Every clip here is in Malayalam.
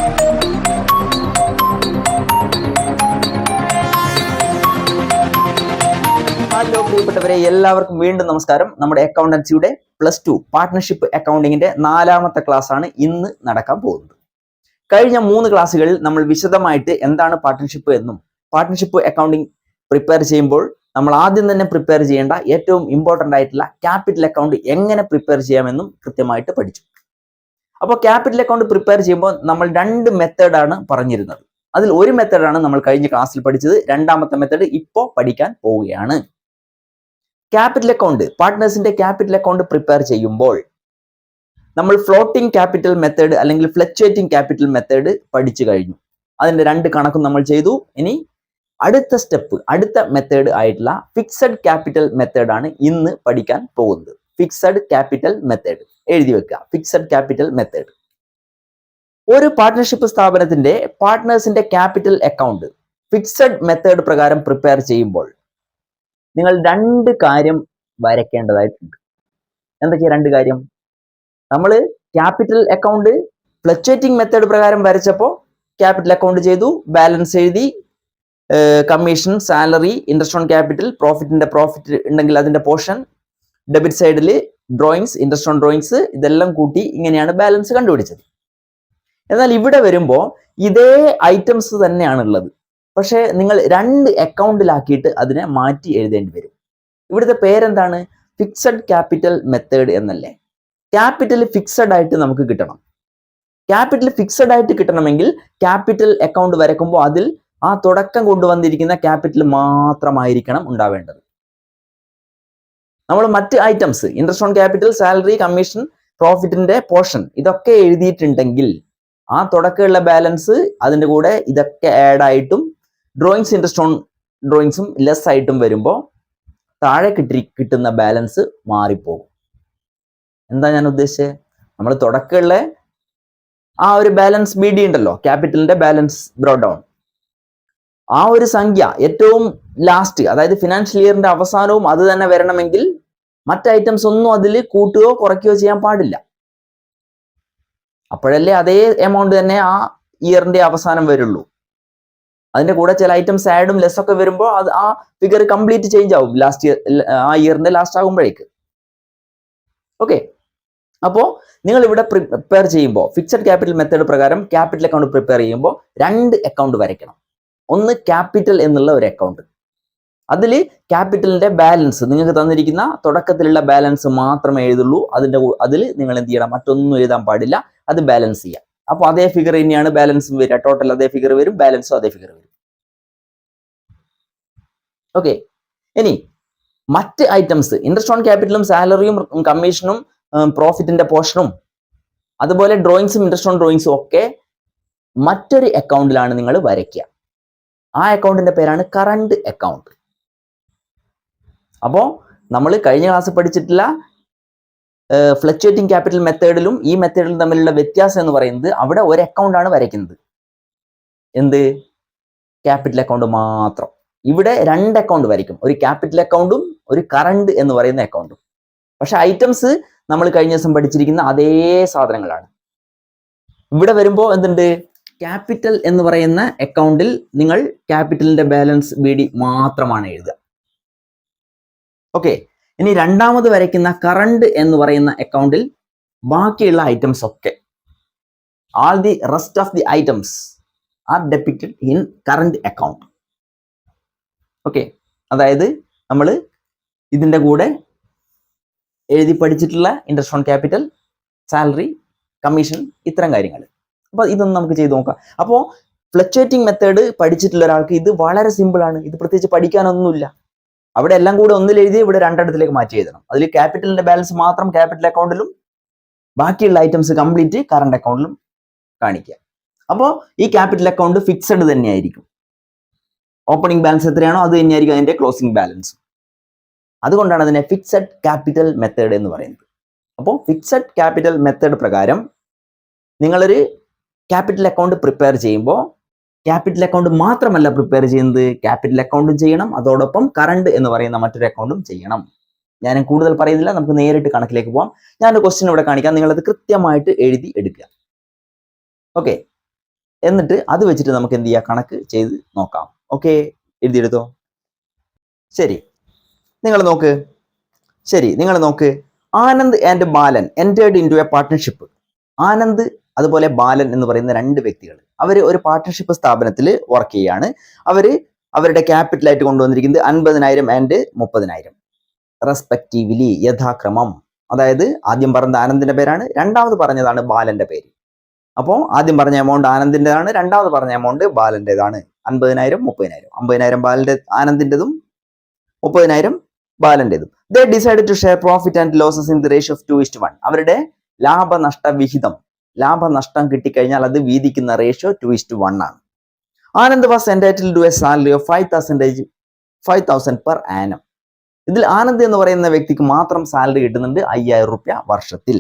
ഹലോ പ്രിയപ്പെട്ടവരെ, എല്ലാവർക്കും വീണ്ടും നമസ്കാരം. നമ്മുടെ അക്കൗണ്ടൻസിയുടെ +2 പാർട്ട്ണർഷിപ്പ് അക്കൗണ്ടിങ്ങിന്റെ 4ാമത്തെ ക്ലാസ് ആണ് ഇന്ന് നടക്കാൻ പോകുന്നത്. കഴിഞ്ഞ 3 ക്ലാസ്സുകളിൽ നമ്മൾ വിശദമായിട്ട് എന്താണ് പാർട്ട്ണർഷിപ്പ് എന്നും പാർട്ട്ണർഷിപ്പ് അക്കൗണ്ടിങ് പ്രിപ്പയർ ചെയ്യുമ്പോൾ നമ്മൾ ആദ്യം തന്നെ പ്രിപ്പയർ ചെയ്യേണ്ട ഏറ്റവും ഇമ്പോർട്ടൻ്റ് ആയിട്ടുള്ള ക്യാപിറ്റൽ അക്കൗണ്ട് എങ്ങനെ പ്രിപ്പയർ ചെയ്യാമെന്നും കൃത്യമായിട്ട് പഠിച്ചു. അപ്പോൾ ക്യാപിറ്റൽ അക്കൗണ്ട് പ്രിപ്പയർ ചെയ്യുമ്പോൾ നമ്മൾ 2 മെത്തേഡാണ് പറഞ്ഞിരുന്നത്. അതിൽ ഒരു മെത്തേഡാണ് നമ്മൾ കഴിഞ്ഞ ക്ലാസ്സിൽ പഠിച്ചത്. രണ്ടാമത്തെ മെത്തേഡ് ഇപ്പോൾ പഠിക്കാൻ പോവുകയാണ്. ക്യാപിറ്റൽ അക്കൗണ്ട്, പാർട്ട്നേഴ്സിന്റെ ക്യാപിറ്റൽ അക്കൗണ്ട് പ്രിപ്പയർ ചെയ്യുമ്പോൾ നമ്മൾ ഫ്ലോട്ടിംഗ് ക്യാപിറ്റൽ മെത്തേഡ് അല്ലെങ്കിൽ ഫ്ലക്ച്വേറ്റിംഗ് ക്യാപിറ്റൽ മെത്തേഡ് പഠിച്ചു കഴിഞ്ഞു. അതിന്റെ 2 കണക്കും നമ്മൾ ചെയ്തു. ഇനി അടുത്ത സ്റ്റെപ്പ്, അടുത്ത മെത്തേഡ് ആയിട്ടുള്ള ഫിക്സഡ് ക്യാപിറ്റൽ മെത്തേഡാണ് ഇന്ന് പഠിക്കാൻ പോകുന്നത്. ഫിക്സഡ് ക്യാപിറ്റൽ മെത്തേഡ് എഴുതി വെക്കുക. Fixed capital method. ഒരു പാർട്ട്ണർഷിപ്പ് സ്ഥാപനത്തിന്റെ പാർട്ട്നേഴ്സിന്റെ ക്യാപിറ്റൽ അക്കൗണ്ട് ഫിക്സഡ് മെത്തേഡ് പ്രകാരം പ്രിപ്പയർ ചെയ്യുമ്പോൾ നിങ്ങൾ 2 കാര്യം വരയ്ക്കേണ്ടതായിട്ടുണ്ട്. എന്തൊക്കെയാ 2 കാര്യം? നമ്മൾ ക്യാപിറ്റൽ അക്കൗണ്ട് ഫ്ലക്ച്വേറ്റിംഗ് മെത്തേഡ് പ്രകാരം വരച്ചപ്പോൾ ക്യാപിറ്റൽ അക്കൗണ്ട് ചെയ്തു, ബാലൻസ് എഴുതി, commission, salary, interest on capital, profit ഉണ്ടെങ്കിൽ അതിന്റെ പോർഷൻ, ഡെബിറ്റ് സൈഡിൽ ഡ്രോയിങ്സ്, ഇൻട്രസ്റ്റ് ഓൺ ഡ്രോയിങ്സ്, ഇതെല്ലാം കൂട്ടി ഇങ്ങനെയാണ് ബാലൻസ് കണ്ടുപിടിച്ചത്. എന്നാൽ ഇവിടെ വരുമ്പോൾ ഇതേ ഐറ്റംസ് തന്നെയാണുള്ളത്. പക്ഷേ നിങ്ങൾ 2 അക്കൗണ്ടിലാക്കിയിട്ട് അതിനെ മാറ്റി എഴുതേണ്ടി വരും. ഇവിടുത്തെ പേരെന്താണ്? ഫിക്സഡ് ക്യാപിറ്റൽ മെത്തേഡ് എന്നല്ലേ. ക്യാപിറ്റൽ ഫിക്സഡ് ആയിട്ട് നമുക്ക് കിട്ടണം. ക്യാപിറ്റൽ ഫിക്സഡ് ആയിട്ട് കിട്ടണമെങ്കിൽ ക്യാപിറ്റൽ അക്കൗണ്ട് വരയ്ക്കുമ്പോൾ അതിൽ ആ തുടക്കം കൊണ്ടുവന്നിരിക്കുന്ന ക്യാപിറ്റൽ മാത്രമായിരിക്കണം ഉണ്ടാവേണ്ടത്. നമ്മൾ മറ്റ് items, interest on capital, salary, commission, പ്രോഫിറ്റിന്റെ പോർഷൻ, ഇതൊക്കെ എഴുതിയിട്ടുണ്ടെങ്കിൽ ആ തുടക്കമുള്ള ബാലൻസ് അതിന്റെ കൂടെ ഇതൊക്കെ ആഡ് ആയിട്ടും ഡ്രോയിങ്സ്, ഇൻട്രസ്റ്റ് ഓൺ ഡ്രോയിങ്സും ലെസ് ആയിട്ടും വരുമ്പോൾ താഴെ കിട്ടുന്ന ബാലൻസ് മാറിപ്പോകും. എന്താ ഞാൻ ഉദ്ദേശിച്ചത്? നമ്മൾ തുടക്കമുള്ള ആ ഒരു ബാലൻസ് BD ഉണ്ടല്ലോ, ക്യാപിറ്റലിന്റെ ബാലൻസ് ബ്രോട്ട് ഡൗൺ, ആ ഒരു സംഖ്യ ഏറ്റവും ലാസ്റ്റ്, അതായത് ഫിനാൻഷ്യൽ ഇയറിന്റെ അവസാനവും അത് തന്നെ വരണമെങ്കിൽ മറ്റ് ഐറ്റംസ് ഒന്നും അതിൽ കൂട്ടുകയോ കുറയ്ക്കുകയോ ചെയ്യാൻ പാടില്ല. അപ്പോഴല്ലേ അതേ എമൗണ്ട് തന്നെ ആ ഇയറിന്റെ അവസാനം വരുള്ളൂ. അതിന്റെ കൂടെ ചില ഐറ്റംസ് ആഡും ലെസ് ഒക്കെ വരുമ്പോൾ അത് ആ ഫിഗർ കംപ്ലീറ്റ് ചേഞ്ച് ആവും ലാസ്റ്റ് ഇയർ, ആ ഇയറിന്റെ ലാസ്റ്റ് ആകുമ്പോഴേക്ക്. ഓക്കെ, അപ്പോൾ നിങ്ങൾ ഇവിടെ പ്രിപ്പയർ ചെയ്യുമ്പോൾ ഫിക്സഡ് ക്യാപിറ്റൽ മെത്തേഡ് പ്രകാരം ക്യാപിറ്റൽ അക്കൗണ്ട് പ്രിപ്പയർ ചെയ്യുമ്പോൾ 2 അക്കൗണ്ട് വരയ്ക്കണം. ഒന്ന് ക്യാപിറ്റൽ എന്നുള്ള ഒരു അക്കൗണ്ട്, അതിൽ ക്യാപിറ്റലിന്റെ ബാലൻസ് നിങ്ങൾക്ക് തന്നിരിക്കുന്ന തുടക്കത്തിലുള്ള ബാലൻസ് മാത്രമേ എഴുതുള്ളൂ. അതിൽ നിങ്ങൾ എന്ത് ചെയ്യണം? മറ്റൊന്നും എഴുതാൻ പാടില്ല. അത് ബാലൻസ് ചെയ്യാം. അപ്പോൾ അതേ ഫിഗർ തന്നെയാണ് ബാലൻസും വരിക. ടോട്ടൽ അതേ ഫിഗർ വരും, ബാലൻസും അതേ ഫിഗർ വരും. ഓക്കെ, ഇനി മറ്റ് ഐറ്റംസ്, ഇൻട്രസ്റ്റ് ഓൺ ക്യാപിറ്റലും സാലറിയും കമ്മീഷനും പ്രോഫിറ്റിന്റെ പോർഷനും അതുപോലെ ഡ്രോയിങ്സും ഇൻട്രസ്റ്റ് ഓൺ ഡ്രോയിങ്സും ഒക്കെ മറ്റൊരു അക്കൗണ്ടിലാണ് നിങ്ങൾ വരയ്ക്കുക. ആ അക്കൗണ്ടിന്റെ പേരാണ് കറണ്ട് അക്കൗണ്ട്. അപ്പോൾ നമ്മൾ കഴിഞ്ഞ ക്ലാസ് പഠിച്ചിട്ടുള്ള ഫ്ലക്ച്വേറ്റിംഗ് ക്യാപിറ്റൽ മെത്തേഡിലും ഈ മെത്തേഡിലും തമ്മിലുള്ള വ്യത്യാസം എന്ന് പറയുന്നത് അവിടെ ഒരു അക്കൗണ്ടാണ് വരയ്ക്കുന്നത്. എന്ത്? ക്യാപിറ്റൽ അക്കൗണ്ട് മാത്രം. ഇവിടെ 2 അക്കൗണ്ട് വരയ്ക്കും, ഒരു ക്യാപിറ്റൽ അക്കൗണ്ടും ഒരു കറണ്ട് എന്ന് പറയുന്ന അക്കൗണ്ടും. പക്ഷെ ഐറ്റംസ് നമ്മൾ കഴിഞ്ഞ ദിവസം പഠിച്ചിരിക്കുന്ന അതേ സാധനങ്ങളാണ്. ഇവിടെ വരുമ്പോൾ എന്തുണ്ട്? ക്യാപിറ്റൽ എന്ന് പറയുന്ന അക്കൗണ്ടിൽ നിങ്ങൾ ക്യാപിറ്റലിന്റെ ബാലൻസ് BD മാത്രമാണ് എഴുതുക. ഓക്കെ, ഇനി രണ്ടാമത് വരയ്ക്കുന്ന കറണ്ട് എന്ന് പറയുന്ന അക്കൗണ്ടിൽ ബാക്കിയുള്ള ഐറ്റംസ് ഒക്കെ, all the rest of the items are depicted in current account. Okay, അതായത് നമ്മൾ ഇതിന്റെ കൂടെ എഴുതി പഠിച്ചിട്ടുള്ള interest on capital, salary, commission, ഇത്തരം കാര്യങ്ങൾ. അപ്പോൾ ഇതൊന്നും നമുക്ക് ചെയ്ത് നോക്കാം. അപ്പോൾ ഫ്ലക്ച്വേറ്റിംഗ് മെത്തേഡ് പഠിച്ചിട്ടുള്ള ഒരാൾക്ക് ഇത് വളരെ സിമ്പിൾ ആണ്. ഇത് പ്രത്യേകിച്ച് പഠിക്കാനൊന്നുമില്ല. അവിടെ എല്ലാം കൂടെ ഒന്നിൽ എഴുതി ഇവിടെ 2 ഇടത്തിലേക്ക് മാറ്റി എഴുതണം. അതിൽ ക്യാപിറ്റലിന്റെ ബാലൻസ് മാത്രം ക്യാപിറ്റൽ അക്കൗണ്ടിലും ബാക്കിയുള്ള ഐറ്റംസ് കംപ്ലീറ്റ് കറണ്ട് അക്കൗണ്ടിലും കാണിക്കുക. അപ്പോൾ ഈ ക്യാപിറ്റൽ അക്കൗണ്ട് ഫിക്സഡ് തന്നെയായിരിക്കും. ഓപ്പണിംഗ് ബാലൻസ് എത്രയാണോ അത് തന്നെയായിരിക്കും അതിന്റെ ക്ലോസിംഗ് ബാലൻസ്. അതുകൊണ്ടാണ് അതിനെ ഫിക്സഡ് ക്യാപിറ്റൽ മെത്തേഡ് എന്ന് പറയുന്നത്. അപ്പോൾ ഫിക്സഡ് ക്യാപിറ്റൽ മെത്തേഡ് പ്രകാരം നിങ്ങളൊരു ക്യാപിറ്റൽ അക്കൗണ്ട് പ്രിപ്പയർ ചെയ്യുമ്പോൾ ക്യാപിറ്റൽ അക്കൗണ്ട് മാത്രമല്ല പ്രിപ്പയർ ചെയ്യുന്നത്, ക്യാപിറ്റൽ അക്കൗണ്ടും ചെയ്യണം, അതോടൊപ്പം കറണ്ട് എന്ന് പറയുന്ന മറ്റൊരു അക്കൗണ്ടും ചെയ്യണം. ഞാൻ കൂടുതൽ പറയുന്നില്ല, നമുക്ക് നേരിട്ട് കണക്കിലേക്ക് പോകാം. ഞാനൊരു ക്വസ്റ്റ്യൻ ഇവിടെ കാണിക്കാം, നിങ്ങളത് കൃത്യമായിട്ട് എഴുതി എടുക്കുക. ഓക്കെ, എന്നിട്ട് അത് വെച്ചിട്ട് നമുക്ക് എന്ത് ചെയ്യാം, കണക്ക് ചെയ്ത് നോക്കാം. ഓക്കെ, എഴുതിയെടുത്തോ. ശരി, നിങ്ങൾ നോക്ക്. Anand and Balan entered into a partnership. Anand അതുപോലെ ബാലൻ എന്ന് പറയുന്ന രണ്ട് വ്യക്തികൾ അവർ ഒരു പാർട്ട്ണർഷിപ്പ് സ്ഥാപനത്തിൽ വർക്ക് ചെയ്യാണ്. അവരുടെ ക്യാപിറ്റലായിട്ട് കൊണ്ടുവന്നിരിക്കുന്നത് 50,000 ആൻഡ് 30,000 റെസ്പെക്റ്റീവ്ലി, യഥാക്രമം. അതായത് ആദ്യം പറഞ്ഞത് ആനന്ദിന്റെ പേരാണ്, രണ്ടാമത് പറഞ്ഞതാണ് ബാലന്റെ പേര്. അപ്പോൾ ആദ്യം പറഞ്ഞ എമൗണ്ട് ആനന്ദിന്റെതാണ്, രണ്ടാമത് പറഞ്ഞ എമൗണ്ട് ബാലന്റേതാണ്. 50,000 30,000. 50,000 ആനന്ദിന്റെതും 30,000 ബാലന്റേതും. They decide to share profit and losses in the ratio of 2:1. അവരുടെ ലാഭനഷ്ടം കിട്ടിക്കഴിഞ്ഞാൽ അത് വീതിക്കുന്ന റേഷ്യോ 2:1 ആണ്. Anand was entitled to a salary of 5,000 per annum. ഇതിൽ ആനന്ദ് എന്ന് പറയുന്ന വ്യക്തിക്ക് മാത്രം സാലറി കിട്ടുന്നുണ്ട് 5,000 രൂപ വർഷത്തിൽ.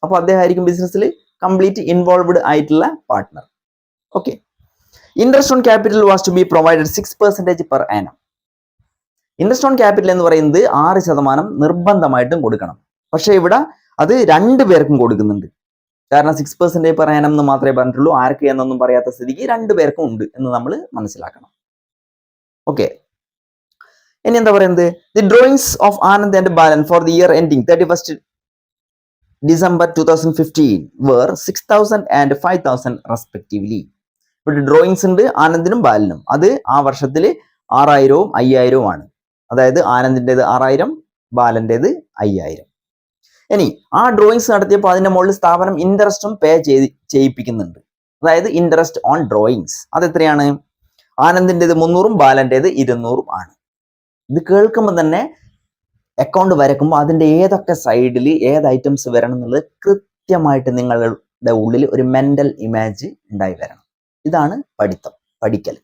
അപ്പോൾ അദ്ദേഹം ആയിരിക്കും ബിസിനസ്സിൽ കംപ്ലീറ്റ് ഇൻവോൾവ്ഡ് ആയിട്ടുള്ള partner. Okay. Interest on capital was to be provided 6% per annum. Interest on capital എന്ന് പറയുന്നത് 6% നിർബന്ധമായിട്ടും കൊടുക്കണം. പക്ഷെ ഇവിടെ അത് 2 പേർക്കും കൊടുക്കുന്നുണ്ട്. കാരണം 6% പെർ ആനം എന്ന് മാത്രമേ പറഞ്ഞിട്ടുള്ളൂ. ആർക്ക് എന്നൊന്നും പറയാത്ത സ്ഥിതിക്ക് 2 പേർക്കും ഉണ്ട് എന്ന് നമ്മൾ മനസ്സിലാക്കണം. ഓക്കെ, ഇനി എന്താ പറയുന്നത്? The drawings of Anand and Balan for the year ending 31st December 2015 were 6,000 and 5,000 respectively. ഇവിടെ ഡ്രോയിങ്സ് ഉണ്ട് ആനന്ദിനും ബാലനും. അത് ആ വർഷത്തിൽ 6,000ഉം 5,000ഉം ആണ്. അതായത് ആനന്ദിൻ്റെത് 6,000, ബാലന്റേത് 5,000. ഇനി ആ ഡ്രോയിങ്സ് നടത്തിയപ്പോൾ അതിന്റെ മുകളിൽ സ്ഥാപനം ഇൻട്രസ്റ്റും പേ ചെയ്യിപ്പിക്കുന്നുണ്ട്. അതായത് ഇൻട്രസ്റ്റ് ഓൺ ഡ്രോയിങ്സ് അത് എത്രയാണ്? ആനന്ദിൻ്റെത് 300ഉം ബാലന്റേത് 200ഉം ആണ്. ഇത് കേൾക്കുമ്പോൾ തന്നെ അക്കൗണ്ട് വരക്കുമ്പോൾ അതിന്റെ ഏതൊക്കെ സൈഡിൽ ഏത് ഐറ്റംസ് വരണം എന്നുള്ളത് കൃത്യമായിട്ട് നിങ്ങളുടെ ഉള്ളിൽ ഒരു മെന്റൽ ഇമേജ് ഉണ്ടായി വരണം. ഇതാണ് പഠിക്കൽ.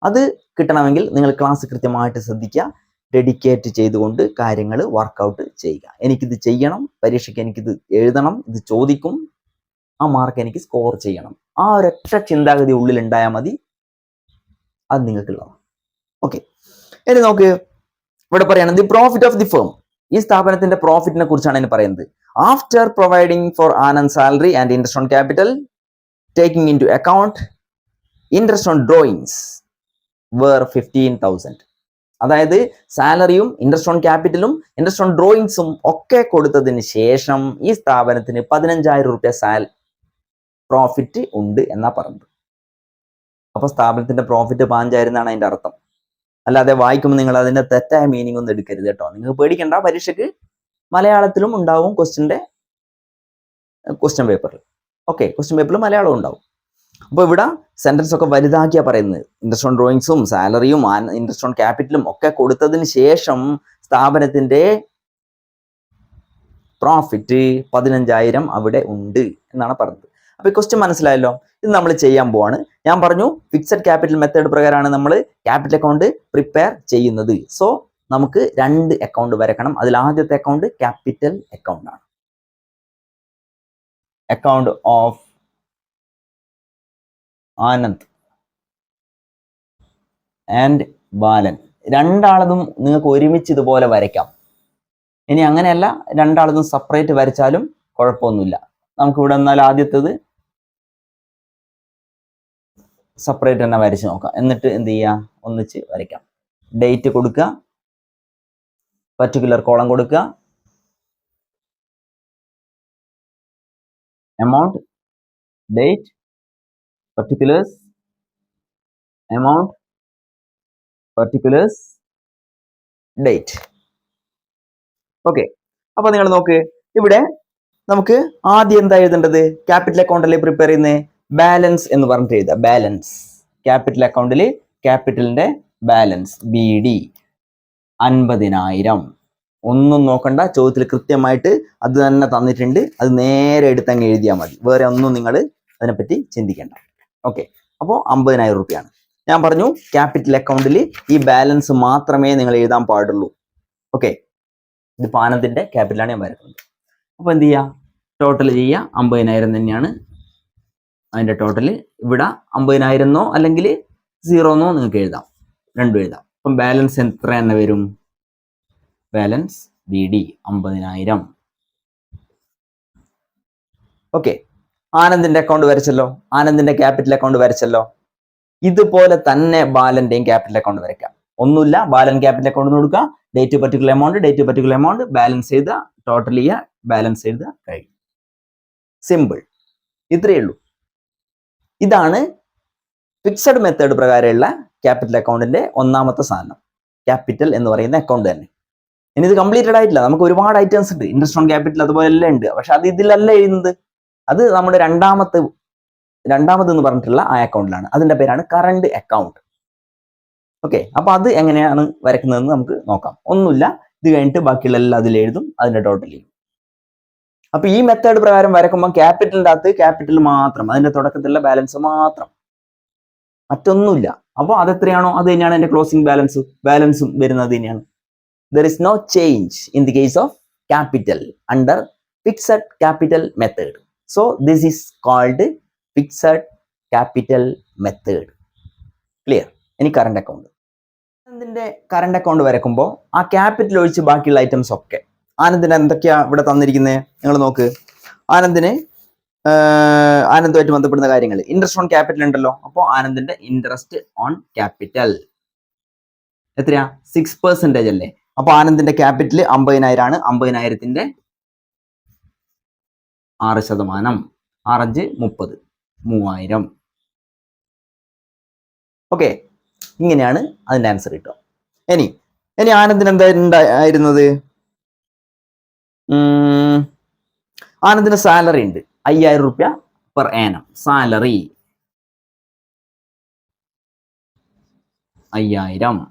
അത് കിട്ടണമെങ്കിൽ നിങ്ങൾ ക്ലാസ് കൃത്യമായിട്ട് ശ്രദ്ധിക്കുക, ഡെഡിക്കേറ്റ് ചെയ്തുകൊണ്ട് കാര്യങ്ങൾ വർക്കൗട്ട് ചെയ്യുക. എനിക്കിത് ചെയ്യണം, പരീക്ഷയ്ക്ക് എനിക്കിത് എഴുതണം, ഇത് ചോദിക്കും, ആ മാർക്ക് എനിക്ക് സ്കോർ ചെയ്യണം. ആ ഒരൊറ്റ ചിന്താഗതി ഉള്ളിൽ ഉണ്ടായാൽ മതി, അത് നിങ്ങൾക്കുള്ളതാണ്. ഓക്കെ, ഇനി നോക്ക്, ഇവിടെ പറയാണ് the profit of the firm. ഈ സ്ഥാപനത്തിന്റെ പ്രോഫിറ്റിനെ കുറിച്ചാണ് ഇനി പറയുന്നത്. After providing for Anand salary and interest on capital taking into account interest on drawings were 15,000. അതായത് സാലറിയും ഇൻട്രസ്റ്റ് ഓൺ ക്യാപിറ്റലും ഇൻട്രസ്റ്റ് ഓൺ ഡ്രോയിങ്സും ഒക്കെ കൊടുത്തതിന് ശേഷം ഈ സ്ഥാപനത്തിന് 15,000 രൂപ പ്രോഫിറ്റ് ഉണ്ട് എന്നാ പറഞ്ഞത്. അപ്പൊ സ്ഥാപനത്തിന്റെ പ്രോഫിറ്റ് 15,000 എന്നാണ് അതിന്റെ അർത്ഥം. അല്ലാതെ വായിക്കുമ്പോൾ നിങ്ങൾ അതിന്റെ തെറ്റായ മീനിങ് ഒന്നും എടുക്കരുത് കേട്ടോ. നിങ്ങൾ പേടിക്കണ്ട, പരീക്ഷയ്ക്ക് മലയാളത്തിലും ഉണ്ടാവും ക്വസ്റ്റ്യൻ പേപ്പറിൽ. ഓക്കെ, ക്വസ്റ്റ്യൻ പേപ്പറിൽ മലയാളം ഉണ്ടാവും. അപ്പോൾ ഇവിടെ സെന്റൻസ് ഒക്കെ വലുതാക്കിയാ പറയുന്നത്. ഇൻട്രസ്റ്റ് ഓൺ ഡ്രോയിങ്സും സാലറിയും ഇൻട്രസ്റ്റ് ഓൺ ക്യാപിറ്റലും ഒക്കെ കൊടുത്തതിന് ശേഷം സ്ഥാപനത്തിന്റെ പ്രോഫിറ്റ് 15,000 അവിടെ ഉണ്ട് എന്നാണ് പറഞ്ഞത്. അപ്പൊ ഈ ക്വസ്റ്റ്യൻ മനസ്സിലായല്ലോ. ഇത് നമ്മൾ ചെയ്യാൻ പോവാണ്. ഞാൻ പറഞ്ഞു ഫിക്സഡ് ക്യാപിറ്റൽ മെത്തേഡ് പ്രകാരമാണ് നമ്മൾ ക്യാപിറ്റൽ അക്കൗണ്ട് പ്രിപ്പയർ ചെയ്യുന്നത്. സോ നമുക്ക് 2 അക്കൗണ്ട് വരക്കണം. അതിൽ ആദ്യത്തെ അക്കൗണ്ട് ക്യാപിറ്റൽ അക്കൗണ്ട് ആണ്. അക്കൗണ്ട് ഓഫ് ആനന്ദ് ആൻഡ് ബാലൻ. രണ്ടാളതും നിങ്ങൾക്ക് ഒരുമിച്ച് ഇതുപോലെ വരയ്ക്കാം. ഇനി അങ്ങനെയല്ല, രണ്ടാളതും സെപ്പറേറ്റ് വരച്ചാലും കുഴപ്പമൊന്നുമില്ല. നമുക്കിവിടെ എന്നാൽ ആദ്യത്തേത് സെപ്പറേറ്റ് തന്നെ വരച്ച് നോക്കാം. എന്നിട്ട് എന്ത് ചെയ്യാം, ഒന്നിച്ച് വരയ്ക്കാം. ഡേറ്റ് കൊടുക്കുക, പർട്ടിക്കുലർ കോളം കൊടുക്കുക, amount, date, particulars, amount, particulars, date. Okay, അപ്പൊ നിങ്ങൾ നോക്ക്, ഇവിടെ നമുക്ക് ആദ്യം എന്താ എഴുതേണ്ടത്? ക്യാപിറ്റൽ അക്കൗണ്ടിൽ പ്രിപ്പയർ ചെയ്യുന്നത് ബാലൻസ് എന്ന് പറഞ്ഞിട്ട് എഴുതുക. ബാലൻസ്, ക്യാപിറ്റൽ അക്കൗണ്ടിൽ ക്യാപിറ്റലിന്റെ ബാലൻസ് BD 50,000. ഒന്നും നോക്കണ്ട, ചോദ്യത്തിൽ കൃത്യമായിട്ട് അത് തന്നെ തന്നിട്ടുണ്ട്. അത് നേരെ എടുത്തങ്ങ് എഴുതിയാൽ മതി. വേറെ ഒന്നും നിങ്ങൾ അതിനെപ്പറ്റി ചിന്തിക്കേണ്ട. ഓക്കെ, അപ്പോൾ 50,000 രൂപയാണ്. ഞാൻ പറഞ്ഞു ക്യാപിറ്റൽ അക്കൗണ്ടിൽ ഈ ബാലൻസ് മാത്രമേ നിങ്ങൾ എഴുതാൻ പാടുള്ളൂ. ഓക്കെ, ഇത് ആനന്ദിന്റെ ക്യാപിറ്റലാണ് ഞാൻ വരക്കുന്നത്. അപ്പോൾ എന്ത് ചെയ്യുക, ടോട്ടൽ ചെയ്യുക. 50,000 തന്നെയാണ് അതിന്റെ ടോട്ടൽ. ഇവിടെ 50,000 എന്നോ അല്ലെങ്കിൽ 0 എന്നോ നിങ്ങൾക്ക് എഴുതാം, രണ്ടും എഴുതാം. അപ്പം ബാലൻസ് എത്ര തന്നെ വരും? Balance BD 50,000. ഓക്കെ, ആനന്ദിന്റെ അക്കൗണ്ട് വരച്ചല്ലോ, ആനന്ദിന്റെ ക്യാപിറ്റൽ അക്കൗണ്ട് വരച്ചല്ലോ. ഇതുപോലെ തന്നെ ബാലന്റെയും ക്യാപിറ്റൽ അക്കൗണ്ട് വരയ്ക്കാം. ഒന്നുമില്ല, ബാലൻ ക്യാപിറ്റൽ അക്കൗണ്ട് കൊടുക്കുക, ഡേറ്റ് പർട്ടിക്കുലർ എമൗണ്ട് ബാലൻസ് എഴുതുക, ടോട്ടൽ ചെയ്യുക, ബാലൻസ് എഴുതുക, കഴിയും. സിമ്പിൾ. ഇത്രയേ ഉള്ളൂ. ഇതാണ് ഫിക്സഡ് മെത്തേഡ് പ്രകാരമുള്ള ക്യാപിറ്റൽ അക്കൗണ്ടിന്റെ ഒന്നാമത്തെ സാധനം, ക്യാപിറ്റൽ എന്ന് പറയുന്ന അക്കൗണ്ട് തന്നെ. ഇനി ഇത് കംപ്ലീറ്റഡ് ആയിട്ടില്ല, നമുക്ക് ഒരുപാട് ഐറ്റംസ് ഉണ്ട്, ഇൻട്രസ്റ്റ് ഓൺ ക്യാപിറ്റൽ അതുപോലെ എല്ലാം ഉണ്ട്. പക്ഷെ അത് ഇതിലല്ല എഴുതുന്നത്, അത് നമ്മുടെ രണ്ടാമത് എന്ന് പറഞ്ഞിട്ടുള്ള ആ അക്കൗണ്ടിലാണ്. അതിന്റെ പേരാണ് കറണ്ട് അക്കൗണ്ട്. ഓക്കെ, അപ്പൊ അത് എങ്ങനെയാണ് വരയ്ക്കുന്നതെന്ന് നമുക്ക് നോക്കാം. ഒന്നുമില്ല, ഇത് കഴിഞ്ഞിട്ട് ബാക്കിയുള്ള എല്ലാം അതിൽ എഴുതും, അതിന്റെ ടോട്ടൽ ചെയ്യും. അപ്പൊ ഈ മെത്തേഡ് പ്രകാരം വരക്കുമ്പോൾ ക്യാപിറ്റലിന്റെ അകത്ത് ക്യാപിറ്റൽ മാത്രം, അതിന്റെ തുടക്കത്തിലുള്ള ബാലൻസ് മാത്രം, മറ്റൊന്നുമില്ല. അപ്പോൾ അതെത്രയാണോ അത് തന്നെയാണ് എന്റെ ക്ലോസിംഗ് ബാലൻസും വരുന്നത് തന്നെയാണ്. There is no change in the case of capital under fixed capital method. So this is called fixed capital method. Clear? ഇനി കറണ്ട് അക്കൗണ്ട്. ആനന്ദിന്റെ കറണ്ട് അക്കൗണ്ട് വരക്കുമ്പോൾ ആ ക്യാപിറ്റൽ ഒഴിച്ച് ബാക്കിയുള്ള ഐറ്റംസ് ഒക്കെ, ആനന്ദിന് എന്തൊക്കെയാ ഇവിടെ തന്നിരിക്കുന്നത് നിങ്ങൾ നോക്ക്. ആനന്ദുമായിട്ട് ബന്ധപ്പെടുന്ന കാര്യങ്ങൾ, ഇൻട്രസ്റ്റ് ഓൺ ക്യാപിറ്റൽ ഉണ്ടല്ലോ. അപ്പോൾ ആനന്ദിന്റെ ഇൻട്രസ്റ്റ് ഓൺ ക്യാപിറ്റൽ എത്രയാ? 6% അല്ലേ. അപ്പൊ ആനന്ദിന്റെ ക്യാപിറ്റൽ 50,000 ആണ്. 50,000ത്തിന്റെ 6%, 6×5 30, 3000. ഓക്കെ, ഇങ്ങനെയാണ് അതിന്റെ ആൻസർ കിട്ടുക. ഇനി ആനന്ദിന് എന്തായിരുന്നത്? ആനന്ദിന് സാലറി ഉണ്ട് 5,000 രൂപ പെർ ആനം. സാലറി 5,000.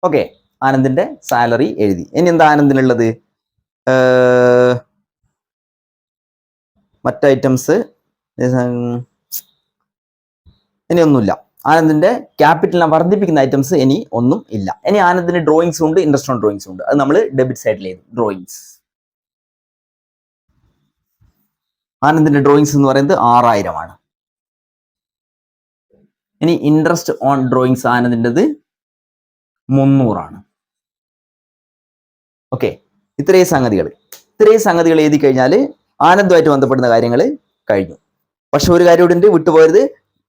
ഓക്കെ, ആനന്ദിന്റെ സാലറി എഴുതി. ഇനി എന്താ ആനന്ദിനുള്ളത്? മറ്റ് ഐറ്റംസ് ഇനി ഒന്നുമില്ല. ആനന്ദിന്റെ ക്യാപിറ്റലിനെ വർദ്ധിപ്പിക്കുന്ന ഐറ്റംസ് ഇനി ഒന്നും ഇല്ല. ഇനി ആനന്ദിന് ഡ്രോയിങ്സ് ഉണ്ട്, ഇൻട്രസ്റ്റ് ഓൺ ഡ്രോയിങ്സ് ഉണ്ട്. അത് നമ്മൾ ഡെബിറ്റ് സൈഡിൽ എഴുതും. ഡ്രോയിങ്സ്, ആനന്ദിന്റെ ഡ്രോയിങ്സ് എന്ന് പറയുന്നത് 6,000 ആണ്. ഇനി ഇൻട്രസ്റ്റ് ഓൺ ഡ്രോയിങ്സ് ആനന്ദിൻ്റെത് 300 ആണ്. ഓക്കെ, ഇത്രയും സംഗതികൾ എഴുതി കഴിഞ്ഞാൽ ആനന്ദുമായിട്ട് ബന്ധപ്പെടുന്ന കാര്യങ്ങൾ കഴിഞ്ഞു. പക്ഷെ ഒരു കാര്യം കൂടി ഉണ്ട്, വിട്ടുപോയത്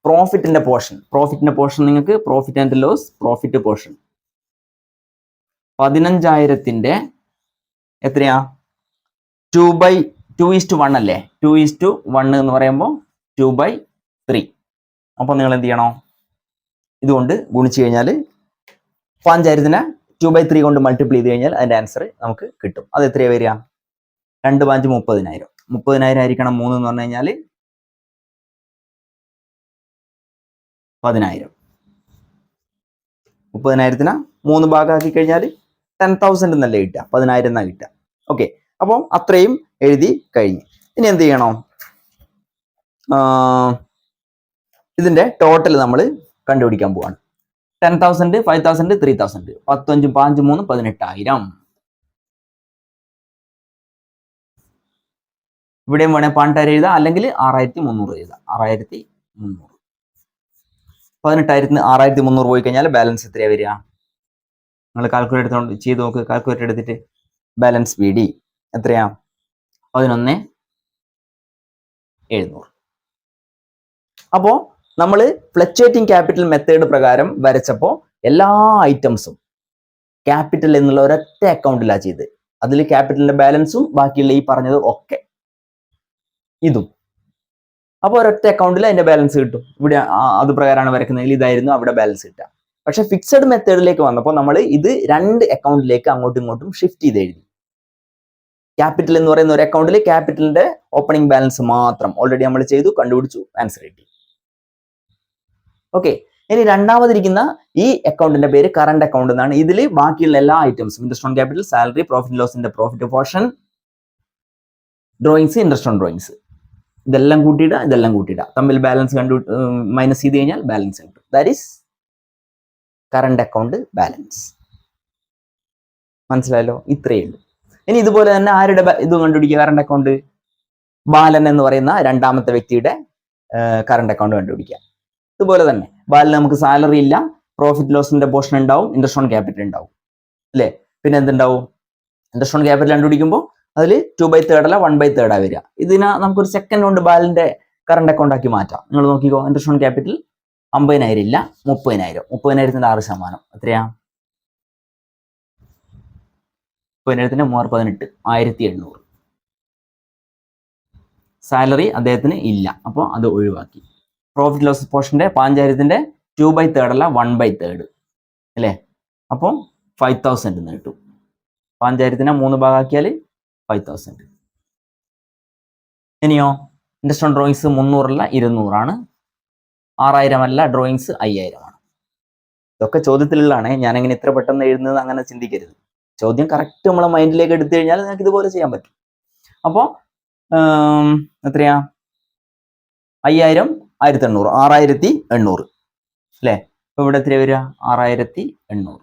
പ്രോഫിറ്റിന്റെ പോർഷൻ. നിങ്ങൾക്ക് profit and loss, profit portion 15,000ത്തിന്റെ എത്രയാ? 2/1 അല്ലേ? 2:1 എന്ന് പറയുമ്പോൾ 2/3. അപ്പൊ നിങ്ങൾ എന്ത് ചെയ്യണോ? ഇതുകൊണ്ട് ഗുണിച്ചു കഴിഞ്ഞാൽ 5,000നെ 2/3 കൊണ്ട് മൾട്ടിപ്ലൈ ചെയ്ത് കഴിഞ്ഞാൽ അതിന്റെ ആൻസർ നമുക്ക് കിട്ടും. അത് എത്രയാ വരിക? 2×5 30,000. 30,000 ആയിരിക്കണം 3 എന്ന് പറഞ്ഞു കഴിഞ്ഞാൽ 10,000. 30,000നെ 3 ഭാഗമാക്കി കഴിഞ്ഞാൽ 10,000 എന്നല്ലേ കിട്ടുക? 10,000 എന്നാ കിട്ടുക. ഓക്കെ, അപ്പോൾ അത്രയും എഴുതി കഴിഞ്ഞു. ഇനി എന്ത് ചെയ്യണോ? ഇതിന്റെ ടോട്ടൽ നമ്മൾ കണ്ടുപിടിക്കാൻ പോവാണ്. 10,000, 5,000, 3,000. 10×5 5 3 18,000. ഇവിടെയും വേണേൽ 12,000 എഴുതാം, അല്ലെങ്കിൽ 6,300 എഴുതാം. 6,300. 18,000ന് 6,300 പോയി കഴിഞ്ഞാൽ ബാലൻസ് എത്രയാ വരിക? നിങ്ങൾ കാൽക്കുലേറ്റർ ചെയ്ത് നോക്ക്. കാൽക്കുലേറ്റർ എടുത്തിട്ട് ബാലൻസ് BD എത്രയാ? 11,700. അപ്പോ നമ്മൾ ഫ്ലക്ച്വേറ്റിംഗ് ക്യാപിറ്റൽ മെത്തേഡ് പ്രകാരം വരച്ചപ്പോൾ എല്ലാ ഐറ്റംസും ക്യാപിറ്റൽ എന്നുള്ള ഒരൊറ്റ അക്കൗണ്ടിലാണ് ചെയ്ത്. അതിൽ ക്യാപിറ്റലിന്റെ ബാലൻസും ബാക്കിയുള്ള ഈ പറഞ്ഞത് ഒക്കെ ഇതും. അപ്പോൾ ഒരൊറ്റ അക്കൗണ്ടിൽ അതിന്റെ ബാലൻസ് കിട്ടും. ഇവിടെ അത് പ്രകാരമാണ് വരക്കുന്നതെങ്കിൽ ഇതായിരുന്നു അവിടെ ബാലൻസ് കിട്ടുക. പക്ഷെ ഫിക്സഡ് മെത്തേഡിലേക്ക് വന്നപ്പോൾ നമ്മൾ ഇത് 2 അക്കൗണ്ടിലേക്ക് അങ്ങോട്ടും ഇങ്ങോട്ടും ഷിഫ്റ്റ് ചെയ്ത് എഴുതി. ക്യാപിറ്റൽ എന്ന് പറയുന്ന ഒരു അക്കൗണ്ടിൽ ക്യാപിറ്റലിന്റെ ഓപ്പണിംഗ് ബാലൻസ് മാത്രം ഓൾറെഡി നമ്മൾ ചെയ്തു, കണ്ടുപിടിച്ചു, ആൻസർ കിട്ടി. ഓക്കെ, ഇനി രണ്ടാമതിരിക്കുന്ന ഈ അക്കൗണ്ടിന്റെ പേര് കറണ്ട് അക്കൗണ്ട് എന്നാണ്. ഇതിൽ ബാക്കിയുള്ള എല്ലാ ഐറ്റംസും, interest on capital, salary, profit ലോസിന്റെ profit portion, drawings, interest on drawings, ഇതെല്ലാം കൂട്ടിയിടുക. തമ്മിൽ ബാലൻസ് മൈനസ് ചെയ്ത് കഴിഞ്ഞാൽ ബാലൻസ് കിട്ടും. That is current account balance. മനസ്സിലായല്ലോ? ഇത്രയേ ഉള്ളൂ. ഇനി ഇതുപോലെ തന്നെ ആരുടെ ഇത് കണ്ടുപിടിക്കുക? കറണ്ട് അക്കൗണ്ട് ബാലൻ എന്ന് പറയുന്ന രണ്ടാമത്തെ വ്യക്തിയുടെ കറണ്ട് അക്കൗണ്ട് കണ്ടുപിടിക്കുക. ഇതുപോലെ തന്നെ ബാലന് നമുക്ക് സാലറി ഇല്ല, പ്രോഫിറ്റ് ലോസിന്റെ പോർഷൻ ഉണ്ടാവും, ഇൻട്രസ്റ്റ് ഓൺ ക്യാപിറ്റൽ ഉണ്ടാവും, അല്ലേ? പിന്നെ എന്തുണ്ടാവും? ഇൻട്രസ്റ്റ് ഓൺ ക്യാപിറ്റൽ കണ്ടുപിടിക്കുമ്പോൾ അതിൽ 2/3 അല്ല 1/3 വരിക. ഇതിനെ നമുക്കൊരു സെക്കൻഡ് കൊണ്ട് ബാലൻസിന്റെ കറണ്ട് അക്കൗണ്ട് ആക്കി മാറ്റാം. നിങ്ങൾ നോക്കിക്കോ, ഇൻട്രസ്റ്റ് ഓൺ ക്യാപിറ്റൽ 50,000 ഇല്ല, 30,000. 30,000ത്തിന്റെ 6%. എത്രയാ? 30,000ത്തിന്റെ 318, 1,800. സാലറി അദ്ദേഹത്തിന് ഇല്ല, അപ്പോൾ അത് ഒഴിവാക്കി. പ്രോഫിറ്റ് ലോസ് പോർഷന്റെ 5,000ത്തിന്റെ 2/3 അല്ല 1/3 അല്ലേ? അപ്പോൾ 5,000 എന്ന് കിട്ടും. 5,000ത്തിനെ 3 ഭാഗമാക്കിയാൽ 5,000. ഇനിയോ ഇൻട്രസ്റ്റ് ഓൺ ഡ്രോയിങ്സ് 300 അല്ല 200 ആണ്. 6,000 അല്ല, ഡ്രോയിങ്സ് 5,000 ആണ്. ഇതൊക്കെ ചോദ്യത്തിലുള്ളതാണ്. ഞാൻ എങ്ങനെ ഇത്ര പെട്ടെന്ന് എഴുതുന്നത് അങ്ങനെ ചിന്തിക്കരുത്. ചോദ്യം കറക്റ്റ് നമ്മളെ മൈൻഡിലേക്ക് എടുത്തു കഴിഞ്ഞാൽ നിങ്ങൾക്ക് ഇതുപോലെ ചെയ്യാൻ പറ്റും. അപ്പോൾ എത്രയാ? 5,000, 1,800, 6,800 അല്ലേ? ഇപ്പൊ ഇവിടെ എത്ര വരിക? 6,800.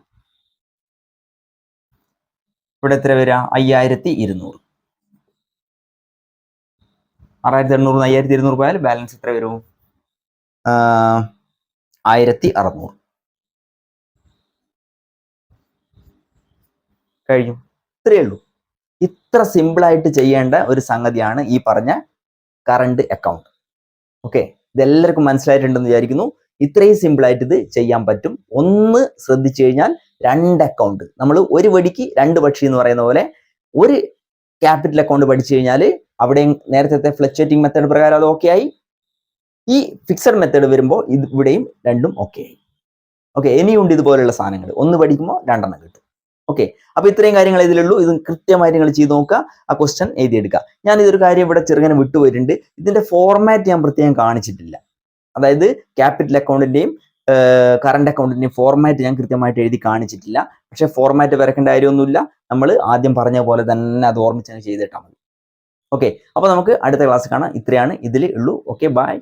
ഇവിടെ എത്ര വരിക? 5,200. 6,800 5,200 പോയാൽ ബാലൻസ് എത്ര വരും? 1,600. കഴിഞ്ഞു. ഇത്രയേ ഉള്ളൂ. ഇത്ര സിമ്പിളായിട്ട് ചെയ്യേണ്ട ഒരു സംഗതിയാണ് ഈ പറഞ്ഞ കറണ്ട് അക്കൗണ്ട്. ഓക്കെ, ഇതെല്ലാവർക്കും മനസ്സിലായിട്ടുണ്ടെന്ന് വിചാരിക്കുന്നു. ഇത്രയും സിമ്പിളായിട്ട് ഇത് ചെയ്യാൻ പറ്റും. ഒന്ന് ശ്രദ്ധിച്ചു കഴിഞ്ഞാൽ 2 അക്കൗണ്ട്, നമ്മൾ ഒരു വെടിക്ക് 2 പക്ഷി എന്ന് പറയുന്ന പോലെ, ഒരു ക്യാപിറ്റൽ അക്കൗണ്ട് പഠിച്ചു കഴിഞ്ഞാൽ അവിടെയും നേരത്തെ ഫ്ലക്ച്വേറ്റിംഗ് മെത്തേഡ് പ്രകാരം അത് ഓക്കെ ആയി. ഈ ഫിക്സഡ് മെത്തേഡ് വരുമ്പോൾ ഇവിടെയും രണ്ടും ഓക്കെ ആയി. ഓക്കെ, ഇനിയുണ്ട് ഇതുപോലെയുള്ള സാധനങ്ങൾ. ഒന്ന് പഠിക്കുമ്പോൾ 2 എണ്ണം കിട്ടും. ഓക്കെ, അപ്പൊ ഇത്രയും കാര്യങ്ങൾ ഇതിലുള്ളൂ. ഇത് കൃത്യമായിട്ട് നിങ്ങൾ ചെയ്ത് നോക്കുക, ആ ക്വസ്റ്റ്യൻ എഴുതിയെടുക്കുക. ഞാൻ ഇതൊരു കാര്യം ഇവിടെ ചെറുങ്ങനെ വിട്ടുപോയിട്ടുണ്ട്. ഇതിന്റെ ഫോർമാറ്റ് ഞാൻ പ്രത്യേകം കാണിച്ചിട്ടില്ല. അതായത് ക്യാപിറ്റൽ അക്കൗണ്ടിന്റെയും കറണ്ട് അക്കൗണ്ടിന്റെയും ഫോർമാറ്റ് ഞാൻ കൃത്യമായിട്ട് എഴുതി കാണിച്ചിട്ടില്ല. പക്ഷെ ഫോർമാറ്റ് വരക്കേണ്ട കാര്യമൊന്നുമില്ല. നമ്മൾ ആദ്യം പറഞ്ഞ പോലെ തന്നെ അത് ഓർമ്മിച്ച് ചെയ്തിട്ടാൽ മതി. ഓക്കെ, അപ്പൊ നമുക്ക് അടുത്ത ക്ലാസ് കാണാം. ഇത്രയാണ് ഇതിൽ ഉള്ളൂ. Okay, by.